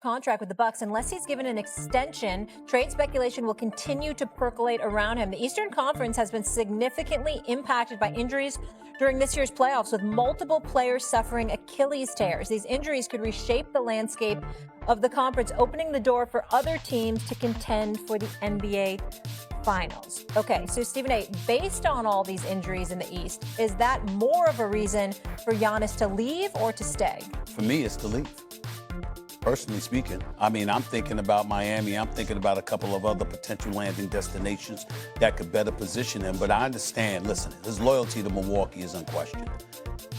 contract with the Bucks. Unless he's given an extension, trade speculation will continue to percolate around him. The Eastern Conference has been significantly impacted by injuries during this year's playoffs, with multiple players suffering Achilles tears. These injuries could reshape the landscape of the conference, opening the door for other teams to contend for the NBA Finals. Okay, so Stephen A., based on all these injuries in the East, is that more of a reason for Giannis to leave or to stay? For me, it's to leave. Personally speaking, I mean, I'm thinking about Miami. I'm thinking about a couple of other potential landing destinations that could better position him. But I understand, listen, his loyalty to Milwaukee is unquestioned.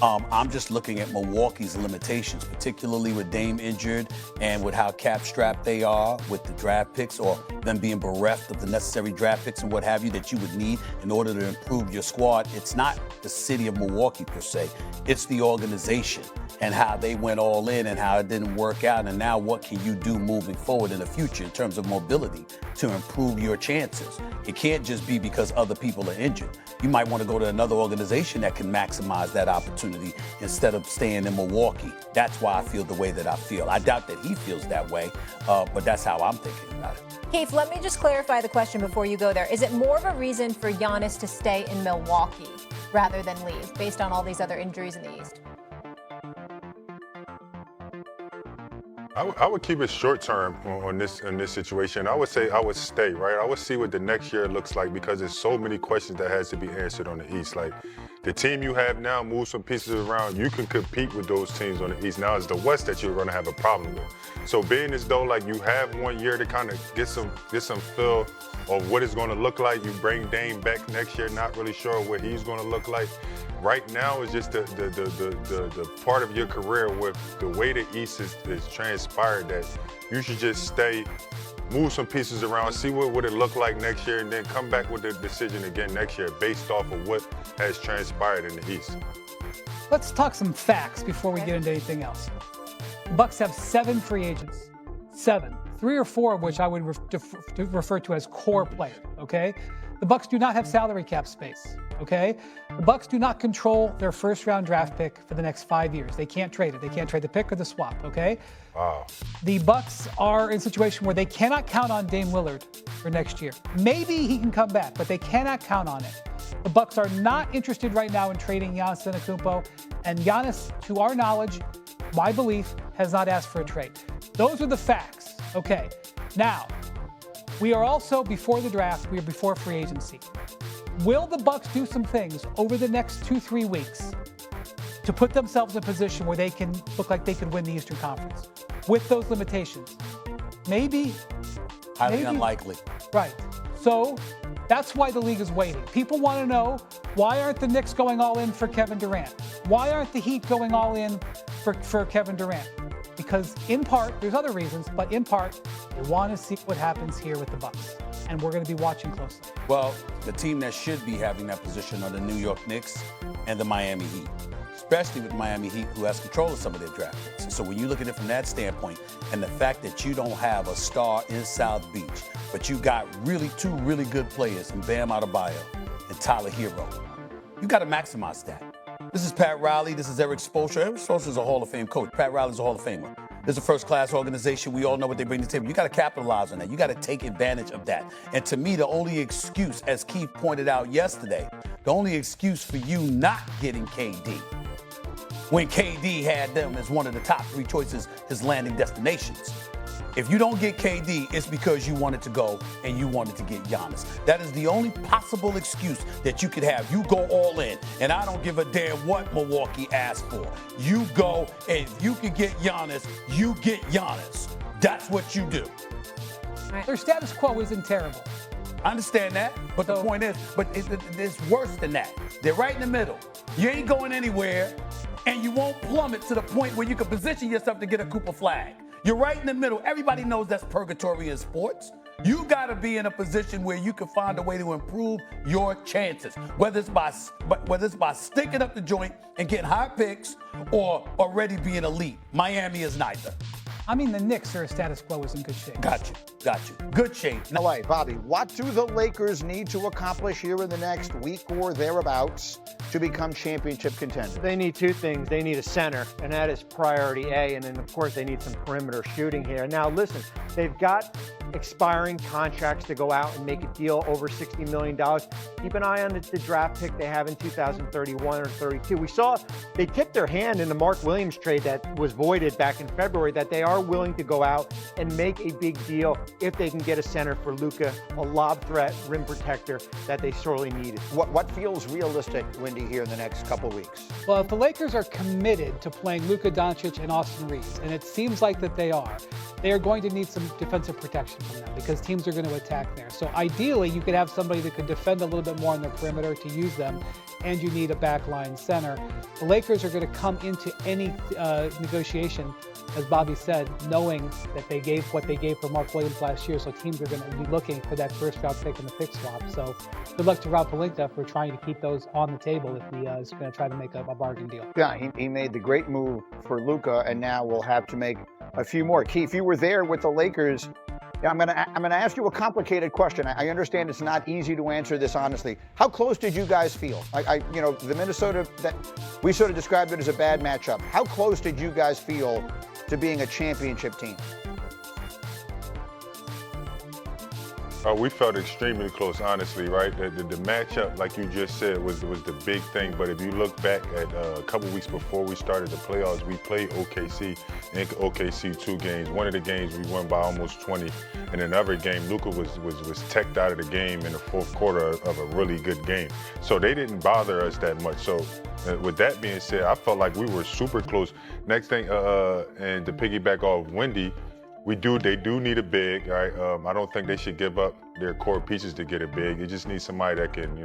I'm just looking at Milwaukee's limitations, particularly with Dame injured and with how cap-strapped they are with the draft picks, or them being bereft of the necessary draft picks and what have you that you would need in order to improve your squad. It's not the city of Milwaukee per se. It's the organization and how they went all in and how it didn't work out. And now what can you do moving forward in the future in terms of mobility to improve your chances? It can't just be because other people are injured. You might want to go to another organization that can maximize that opportunity instead of staying in Milwaukee. That's why I feel the way that I feel. I doubt that he feels that way, but that's how I'm thinking about it. Keith, let me just clarify the question before you go there. Is it more of a reason for Giannis to stay in Milwaukee rather than leave, based on all these other injuries in the East? I would keep it short term on this situation. I would say I would stay, right? I would see what the next year looks like, because there's so many questions that has to be answered on the East. Like, the team you have now, move some pieces around, you can compete with those teams on the East. Now it's the West that you're going to have a problem with. So being as though like you have 1 year to kind of get some feel of what it's going to look like. You bring Dame back next year, not really sure what he's going to look like. Right now is just the part of your career with the way the East is transpired that you should just stay, move some pieces around, see what it look like next year, and then come back with the decision again next year based off of what has transpired in the East. Let's talk some facts before we get into anything else. The Bucks have 7 free agents. 7. 3 or 4 of which I would refer to as core players, okay? The Bucks do not have salary cap space, okay? The Bucks do not control their first-round draft pick for the next 5 years. They can't trade it. They can't trade the pick or the swap, okay? Wow. The Bucks are in a situation where they cannot count on Dame Lillard for next year. Maybe he can come back, but they cannot count on it. The Bucks are not interested right now in trading Giannis Antetokounmpo, and Giannis, to our knowledge, my belief, has not asked for a trade. Those are the facts, okay? Now, we are also before the draft, we are before free agency. Will the Bucks do some things over the next 2-3 weeks to put themselves in a position where they can look like they could win the Eastern Conference with those limitations? Maybe. Highly unlikely. Right. So that's why the league is waiting. People want to know, why aren't the Knicks going all in for Kevin Durant? Why aren't the Heat going all in for Kevin Durant? Because in part, there's other reasons, but in part, they want to see what happens here with the Bucks. And we're going to be watching closely. Well, the team that should be having that position are the New York Knicks and the Miami Heat, especially with Miami Heat, who has control of some of their draft picks. So when you look at it from that standpoint, and the fact that you don't have a star in South Beach, but you got two really good players in Bam Adebayo and Tyler Hero, you got to maximize that. This is Pat Riley. This is Eric Spoelstra. Eric Spoelstra is a Hall of Fame coach. Pat Riley is a Hall of Famer. This is a first-class organization. We all know what they bring to the table. You got to capitalize on that. You got to take advantage of that. And to me, the only excuse, as Keith pointed out yesterday, the only excuse for you not getting KD, when KD had them as one of the top 3 choices, his landing destinations. If you don't get KD, it's because you wanted to go and you wanted to get Giannis. That is the only possible excuse that you could have. You go all in, and I don't give a damn what Milwaukee asked for. You go, and if you can get Giannis, you get Giannis. That's what you do. Their status quo isn't terrible. I understand that, but the point is, it's worse than that. They're right in the middle. You ain't going anywhere, and you won't plummet to the point where you can position yourself to get a Cooper flag. You're right in the middle. Everybody knows that's purgatory in sports. You got to be in a position where you can find a way to improve your chances, whether it's by sticking up the joint and getting high picks or already being elite. Miami is neither. I mean, the Knicks are status quo is in good shape. Got you. Good shape. All right, Bobby, what do the Lakers need to accomplish here in the next week or thereabouts to become championship contenders? They need two things. They need a center, and that is priority A. And then, of course, they need some perimeter shooting here. Now, listen, they've got expiring contracts to go out and make a deal over $60 million. Keep an eye on the draft pick they have in 2031 or 32. We saw they tipped their hand in the Mark Williams trade that was voided back in February, that they are willing to go out and make a big deal if they can get a center for Luka, a lob threat, rim protector that they sorely needed. What feels realistic, Windy, here in the next couple weeks? Well, if the Lakers are committed to playing Luka Doncic and Austin Reeves, and it seems like that they are going to need some defensive protection from them because teams are going to attack there. So ideally, you could have somebody that could defend a little bit more on the perimeter to use them, and you need a backline center. The Lakers are going to come into any negotiation, as Bobby said, knowing that they gave what they gave for Mark Williams last year, so teams are going to be looking for that first-round pick in the pick swap. So good luck to Rob Pelinka for trying to keep those on the table if he is going to try to make a bargain deal. Yeah, he made the great move for Luka, and now we'll have to make a few more. Keith, you were there with the Lakers. I'm gonna ask you a complicated question. I understand it's not easy to answer this honestly. How close did you guys feel? The Minnesota, that we sort of described it as a bad matchup. How close did you guys feel to being a championship team? We felt extremely close, honestly, right? The matchup, like you just said, was the big thing. But if you look back at a couple weeks before we started the playoffs, we played OKC, and OKC 2 games. One of the games we won by almost 20, and another game, Luka was teched out of the game in the fourth quarter of a really good game. So they didn't bother us that much. So with that being said, I felt like we were super close. Next thing, and to piggyback off Wendy, they do need a big, right? I don't think they should give up their core pieces to get a big. You just need somebody that can,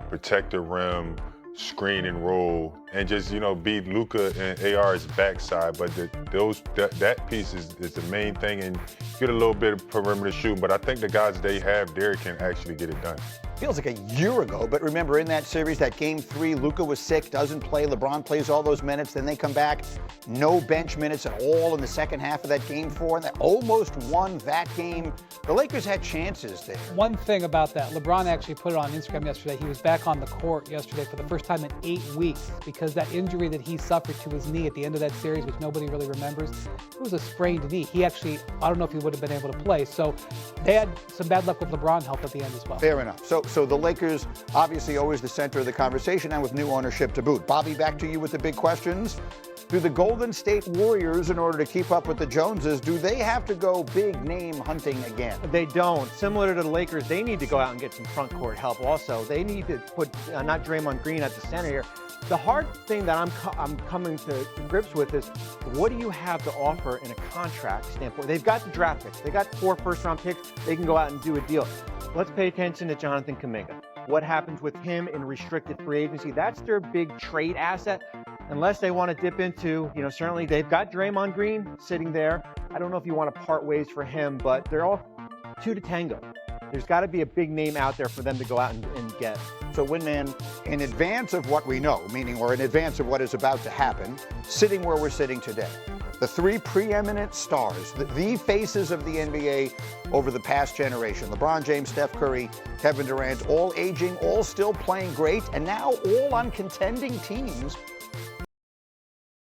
protect the rim, screen and roll, and just, beat Luka and AR's backside. But that piece is the main thing, and get a little bit of perimeter shooting. But I think the guys they have there can actually get it done. Feels like a year ago, but remember in that series, that game 3, Luka was sick, doesn't play, LeBron plays all those minutes, then they come back, no bench minutes at all in the second half of that game 4, and they almost won that game. The Lakers had chances there. One thing about that, LeBron actually put it on Instagram yesterday. He was back on the court yesterday for the first time in 8 weeks because that injury that he suffered to his knee at the end of that series, which nobody really remembers, it was a sprained knee. He actually, I don't know if he would have been able to play. So they had some bad luck with LeBron help at the end as well. Fair enough. So the Lakers, obviously always the center of the conversation, and with new ownership to boot. Bobby, back to you with the big questions. Do the Golden State Warriors, in order to keep up with the Joneses, do they have to go big name hunting again? They don't. Similar to the Lakers, they need to go out and get some front court help also. They need to put not Draymond Green at the center here. The hard thing that I'm coming to grips with is, what do you have to offer in a contract standpoint? They've got the draft picks. They got 4 first-round picks. They can go out and do a deal. Let's pay attention to Jonathan Kuminga. What happens with him in restricted free agency? That's their big trade asset. Unless they want to dip into, certainly they've got Draymond Green sitting there. I don't know if you want to part ways for him, but they're all 2 to tango. There's got to be a big name out there for them to go out and get. So, Winman, in advance of what we know, or in advance of what is about to happen, sitting where we're sitting today, the 3 preeminent stars, the faces of the NBA over the past generation, LeBron James, Steph Curry, Kevin Durant, all aging, all still playing great, and now all on contending teams.